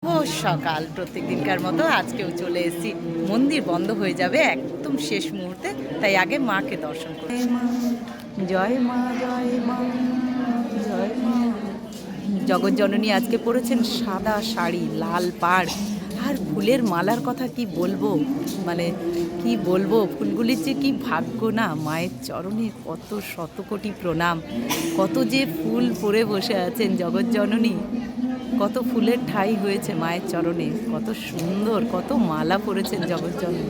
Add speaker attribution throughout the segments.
Speaker 1: ও সকাল প্রত্যেক দিনকার মতো আজকেও চলে এসেছি। মন্দির বন্ধ হয়ে যাবে একদম শেষ মুহূর্তে, তাই আগে মাকে দর্শন করি। জয় মা জয় মা জয় মা। জগৎজননী আজকে পরেছেন সাদা শাড়ি, লাল পাড় আর ফুলের মালার কথা কি বলবো, মানে কি বলবো, ফুলগুলির যে কি ভাগ্য না। মায়ের চরণে কত শতকোটি প্রণাম। কত যে ফুল পরে বসে আছেন জগৎজননী, কত ফুলের ঠাঁই হয়েছে মায়ের চরণে, কত সুন্দর, কত মালা পরেছেন জগৎজননী।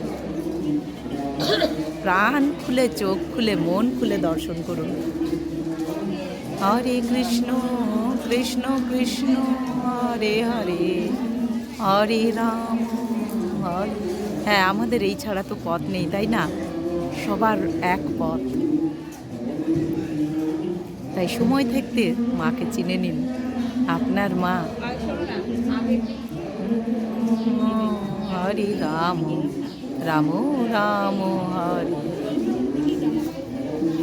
Speaker 1: প্রাণ খুলে, চোখ খুলে, মন খুলে দর্শন করুন। হরে কৃষ্ণ কৃষ্ণ কৃষ্ণ হরে হরে, হরে রাম হরে। হ্যাঁ, আমাদের এই ছাড়া তো পথ নেই, তাই না? সবার এক পথ। তাই সময় থাকতে মাকে চিনে নিন। আপনার মা। হরে রাম রাম রাম হরে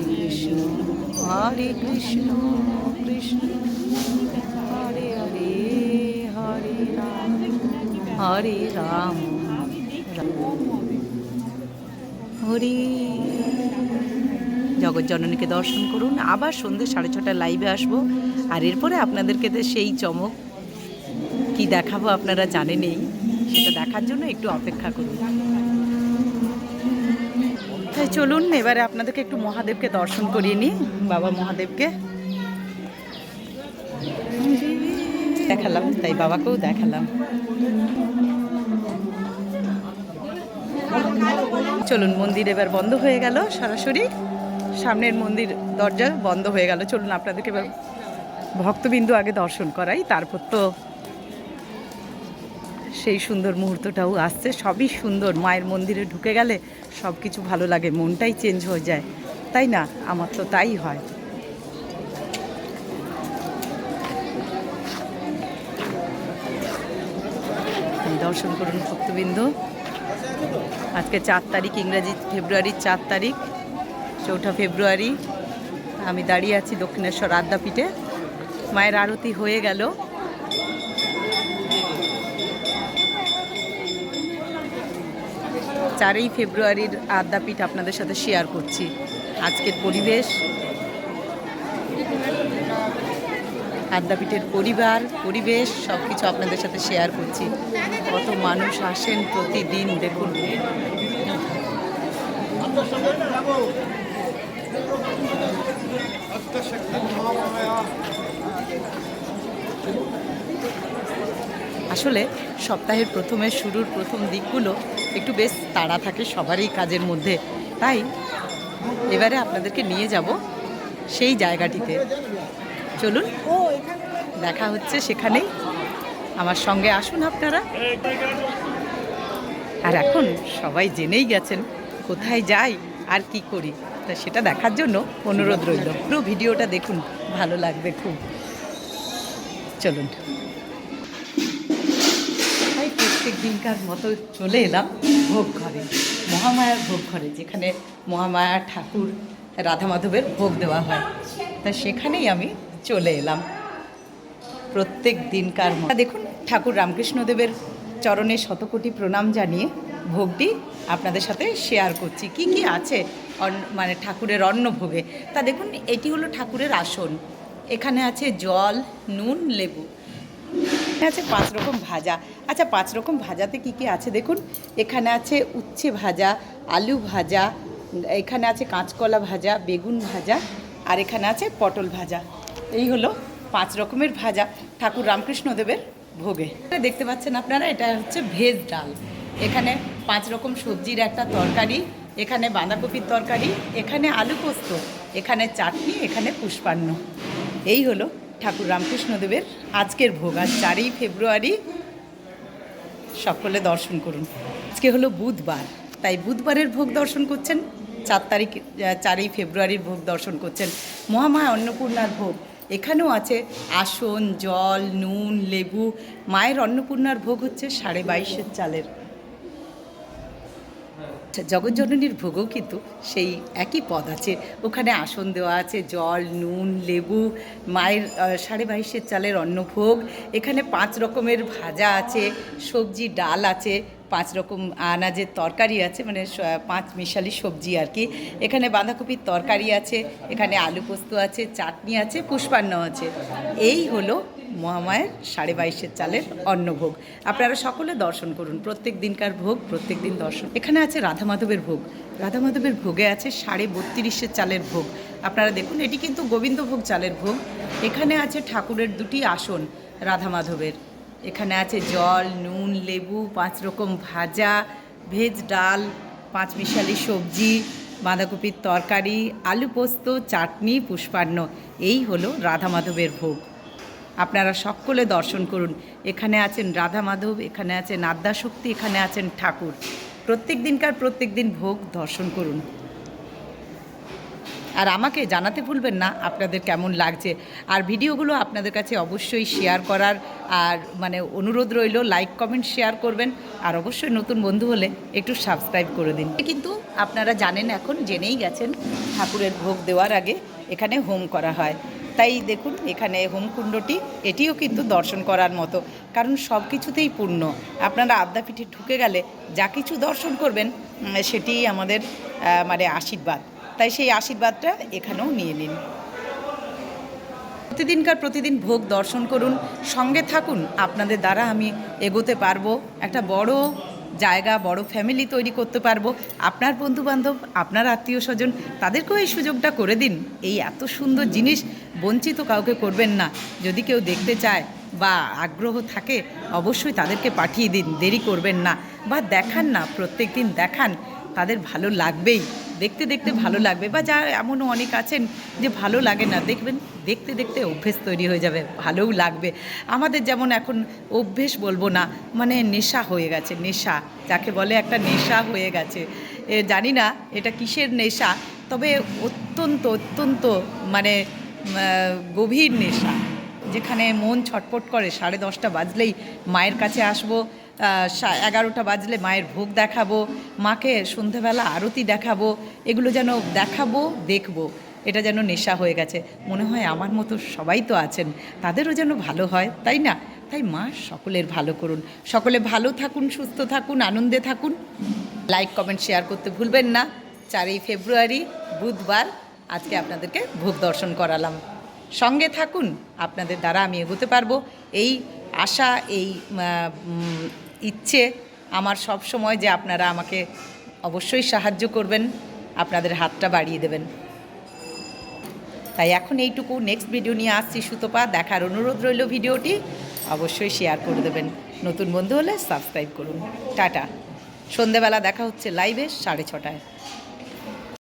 Speaker 1: কৃষ্ণ, হরে কৃষ্ণ কৃষ্ণ হরে হরে, হরে রাম হরে রাম হরে। জগৎজননীকে দর্শন করুন। আবার সন্ধ্যে 6:30 লাইভে আসবো, আর এরপরে আপনাদেরকে তো সেই চমক কি দেখাবো আপনারা জানেনই, সেটা দেখার জন্য একটু অপেক্ষা করুন। তাই চলুন এবারে আপনাদেরকে একটু মহাদেবকে দর্শন করিয়ে নিই। বাবা মহাদেবকে দেখালাম, তাই বাবাকেও দেখালাম। চলুন, মন্দির এবার বন্ধ হয়ে গেল, সরাসরি সামনের মন্দির দরজা বন্ধ হয়ে গেল। চলুন আপনাদেরকে এবার ভক্তবিন্দু আগে দর্শন করাই, তারপর তো সেই সুন্দর মুহূর্তটাও আসছে। সবই সুন্দর, মায়ের মন্দিরে ঢুকে গেলে সব কিছু ভালো লাগে, মনটাই চেঞ্জ হয়ে যায়, তাই না? আমার তো তাই হয়। দর্শন করুন ভক্তবৃন্দ। আজকে 4 তারিখ, ইংরাজি ফেব্রুয়ারির 4 তারিখ, 4 ফেব্রুয়ারি। আমি দাঁড়িয়ে আছি দক্ষিণেশ্বর আদ্যাপীঠে। মায়ের আরতি হয়ে গেল। চারই ফেব্রুয়ারির আদ্যাপীঠ আপনাদের সাথে শেয়ার করছি। আজকের পরিবেশ, আদ্যাপীঠের পরিবেশ সব কিছু আপনাদের সাথে শেয়ার করছি। কত মানুষ আসেন প্রতিদিন, দেখুন। আসলে সপ্তাহের শুরুর প্রথম দিকগুলো একটু বেশ তাড়া থাকে সবারই কাজের মধ্যে, তাই এবারে আপনাদেরকে নিয়ে যাব সেই জায়গাটিতে। চলুন, দেখা হচ্ছে সেখানেই। আমার সঙ্গে আসুন আপনারা। আর এখন সবাই জেনেই গেছেন কোথায় যাই আর কি করি, তা সেটা দেখার জন্য অনুরোধ রইল। পুরো ভিডিওটা দেখুন, ভালো লাগবে খুব। চলুন, তাই প্রত্যেক দিনকার মতো চলে এলাম ভোগ ঘরে, মহামায়ার ভোগ ঘরে, যেখানে মহামায়া ঠাকুর রাধা মাধবের ভোগ দেওয়া হয়। তা সেখানেই আমি চলে এলাম প্রত্যেক দিনকার মতো। দেখুন, ঠাকুর রামকৃষ্ণদেবের চরণে শতকোটি প্রণাম জানিয়ে ভোগটি আপনাদের সাথে শেয়ার করছি। কি কি আছে মানে ঠাকুরের অন্নভোগে, তা দেখুন। এটি হলো ঠাকুরের আসন। এখানে আছে জল, নুন, লেবু। আছে 5 রকম ভাজা। আচ্ছা, 5 রকম ভাজাতে কি কি আছে দেখুন। এখানে আছে উচ্ছে ভাজা, আলু ভাজা, এখানে আছে কাঁচকলা ভাজা, বেগুন ভাজা, আর এখানে আছে পটল ভাজা। এই হলো 5 রকমের ভাজা ঠাকুর রামকৃষ্ণদেবের ভোগে। দেখতে পাচ্ছেন আপনারা, এটা হচ্ছে ভেজ ডাল। এখানে 5 রকম সবজির একটা তরকারি, এখানে বাঁধাকপির তরকারি, এখানে আলু পোস্ত, এখানে চাটনি, এখানে পুষ্পান্ন। এই হলো ঠাকুর রামকৃষ্ণদেবের আজকের ভোগ। আজ 4ই ফেব্রুয়ারি, সকলে দর্শন করুন। আজকে হলো বুধবার, তাই বুধবারের ভোগ দর্শন করছেন। 4ই ফেব্রুয়ারির ভোগ দর্শন করছেন। মহামায়া অন্নপূর্ণার ভোগ। এখানেও আছে আসন, জল, নুন, লেবু। মায়ের অন্নপূর্ণার ভোগ হচ্ছে 22.5 চালের। আচ্ছা, জগজ্জননীর ভোগও কিন্তু সেই একই পদ আছে। ওখানে আসন দেওয়া আছে, জল, নুন, লেবু, মায়ের 22.5 চালের অন্নভোগ। এখানে 5 রকমের ভাজা আছে, সবজি, ডাল আছে, 5 রকম আনাজের তরকারি আছে, মানে 5 মিশালি সবজি আর কি। এখানে বাঁধাকপির তরকারি আছে, এখানে আলু পোস্ত আছে, চাটনি আছে, পুষ্পান্ন আছে। এই হলো মহামায়ের 22.5 চালের অন্নভোগ। আপনারা সকলে দর্শন করুন, প্রত্যেক দিনকার ভোগ প্রত্যেক দিন দর্শন। এখানে আছে রাধা মাধবের ভোগ। রাধা মাধবের ভোগে আছে 32.5 চালের ভোগ। আপনারা দেখুন, এটি কিন্তু গোবিন্দভোগ চালের ভোগ। এখানে আছে ঠাকুরের 2টি আসন রাধা মাধবের। এখানে আছে জল, নুন, লেবু, 5 রকম ভাজা, ভেজ ডাল, 5 মিশালি সবজি, বাঁধাকপির তরকারি, আলু পোস্ত, চাটনি, পুষ্পান্ন। এই হলো রাধা মাধবের ভোগ। আপনারা সকলে দর্শন করুন। এখানে আছেন রাধা মাধব, এখানে আছেন আদ্যাশক্তি, এখানে আছেন ঠাকুর। প্রত্যেক দিনকার প্রত্যেক দিন ভোগ দর্শন করুন। আর আমাকে জানাতে ভুলবেন না আপনাদের কেমন লাগছে। আর ভিডিওগুলো আপনাদের কাছে অবশ্যই শেয়ার করার আর মানে অনুরোধ রইল, লাইক কমেন্ট শেয়ার করবেন। আর অবশ্যই নতুন বন্ধু হলে একটু সাবস্ক্রাইব করে দিন। কিন্তু আপনারা জানেন, এখন জেনেই গেছেন, ঠাকুরের ভোগ দেওয়ার আগে এখানে হোম করা হয়। তাই দেখুন, এখানে হোমকুণ্ডটি, এটিও কিন্তু দর্শন করার মতো, কারণ সব কিছুতেই পূর্ণ। আপনারা আদ্যাপীঠে ঢুকে গেলে যা কিছু দর্শন করবেন সেটি আমাদের মানে আশীর্বাদ। তাই সেই আশীর্বাদটা এখানেও নিয়ে নিন। প্রতিদিন ভোগ দর্শন করুন, সঙ্গে থাকুন। আপনাদের দ্বারা আমি এগোতে পারবো, একটা বড় জায়গা, বড় ফ্যামিলি তৈরি করতে পারবো। আপনার বন্ধুবান্ধব, আপনার আত্মীয় স্বজন, তাদেরকেও এই সুযোগটা করে দিন। এই এত সুন্দর জিনিস বঞ্চিত কাউকে করবেন না। যদি কেউ দেখতে চায় বা আগ্রহ থাকে, অবশ্যই তাদেরকে পাঠিয়ে দিন, দেরি করবেন না। বা দেখান না, প্রত্যেক দিন দেখান, তাদের ভালো লাগবেই। দেখতে দেখতে ভালো লাগবে। বা যা এমনও অনেক আছেন যে ভালো লাগে না, দেখবেন দেখতে দেখতে অভ্যেস তৈরি হয়ে যাবে, ভালোও লাগবে। আমাদের যেমন এখন অভ্যেস বলবো না, মানে নেশা হয়ে গেছে, নেশা যাকে বলে একটা নেশা হয়ে গেছে। জানি না এটা কিসের নেশা, তবে অত্যন্ত অত্যন্ত মানে গভীর নেশা, যেখানে মন ছটফট করে। 10:30 বাজলেই মায়ের কাছে আসবো, 11টা বাজলে মায়ের ভোগ দেখাবো, মাকে সন্ধেবেলা আরতি দেখাবো। এগুলো যেন দেখাবো, দেখবো, এটা যেন নেশা হয়ে গেছে। মনে হয় আমার মতো সবাই তো আছেন, তাদেরও যেন ভালো হয়, তাই না? তাই মা সকলের ভালো করুন। সকলে ভালো থাকুন, সুস্থ থাকুন, আনন্দে থাকুন। লাইক কমেন্ট শেয়ার করতে ভুলবেন না। 4ই ফেব্রুয়ারি বুধবার আজকে আপনাদেরকে ভোগ দর্শন করালাম। সঙ্গে থাকুন, আপনাদের দ্বারা আমি এগোতে পারবো। এই আশা, এই ইচ্ছে আমার সব সময়, যে আপনারা আমাকে অবশ্যই সাহায্য করবেন, আপনাদের হাতটা বাড়িয়ে দেবেন। তাই এখন এইটুকু, নেক্সট ভিডিও নিয়ে আসছি সুতপা। দেখার অনুরোধ রইল, ভিডিওটি অবশ্যই শেয়ার করে দেবেন। নতুন বন্ধু হলে সাবস্ক্রাইব করুন। টাটা। সন্ধেবেলা দেখা হচ্ছে লাইভে 6:30টায়।